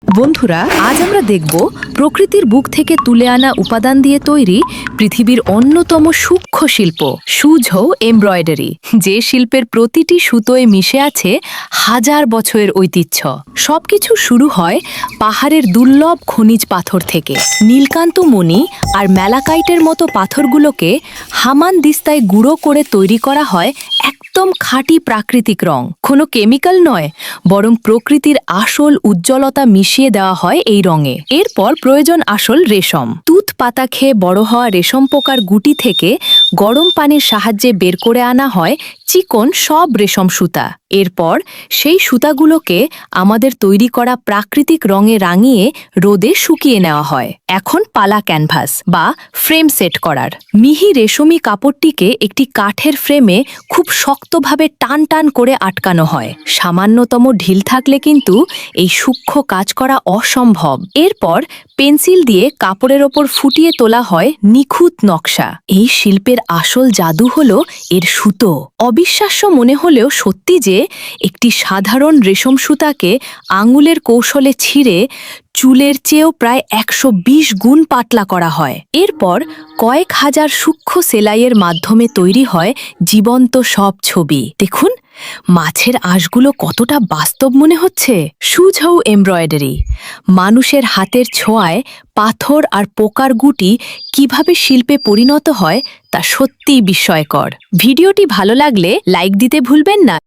বন্ধুরা, আজ আমরা দেখব প্রকৃতির বুক থেকে তুলে আনা উপাদান দিয়ে তৈরি পৃথিবীর অন্যতম সূক্ষ্ম শিল্প সুঝৌ এমব্রয়ডারি, যে শিল্পের প্রতিটি সুতোয় মিশে আছে হাজার বছরের ঐতিহ্য। সবকিছু শুরু হয় পাহাড়ের দুর্লভ খনিজ পাথর থেকে। নীলকান্ত মণি আর ম্যালাকাইটের মতো পাথরগুলোকে হামান দিস্তায় গুঁড়ো করে তৈরি করা হয় একদম খাঁটি প্রাকৃতিক রং। কোনো কেমিক্যাল নয়, বরং প্রকৃতির আসল উজ্জ্বলতা মিশিয়ে দেওয়া হয় এই রঙে। এরপর প্রয়োজন আসল রেশম। তুত পাতা খেয়ে বড় হওয়া রেশম পোকার গুটি থেকে গরম পানির সাহায্যে বের করে আনা হয় চিকন সব রেশম সুতা। এরপর সেই সুতাগুলোকে আমাদের তৈরি করা প্রাকৃতিক রঙে রাঙিয়ে রোদে শুকিয়ে নেওয়া হয়। এখন পালা ক্যানভাস বা ফ্রেম সেট করার। মিহি রেশমি কাপড়টিকে একটি কাঠের ফ্রেমে খুব শক্তভাবে টান টান করে আটকানো হয়। সামান্যতম ঢিল থাকলে কিন্তু এই সূক্ষ্ম কাজ করা অসম্ভব। এরপর পেন্সিল দিয়ে কাপড়ের ওপর ফুটিয়ে তোলা হয় নিখুঁত নকশা। এই শিল্পের আসল জাদু হলো এর সুতো। অবিশ্বাস্য মনে হলেও সত্যি যে একটি সাধারণ রেশম সুতাকে আঙুলের কৌশলে ছিঁড়ে চুলের চেয়েও প্রায় 120 গুণ পাতলা করা হয়। এরপর কয়েক হাজার সূক্ষ্ম সেলাইয়ের মাধ্যমে তৈরি হয় জীবন্ত সব ছবি। দেখুন, মাছের আঁশগুলো কতটা বাস্তব মনে হচ্ছে। সুঝৌ এমব্রয়ডারি মানুষের হাতের ছোঁয়ায় পাথর আর পোকার গুটি কিভাবে শিল্পে পরিণত হয় তা সত্যিই বিস্ময়কর। ভিডিওটি ভালো লাগলে লাইক দিতে ভুলবেন না।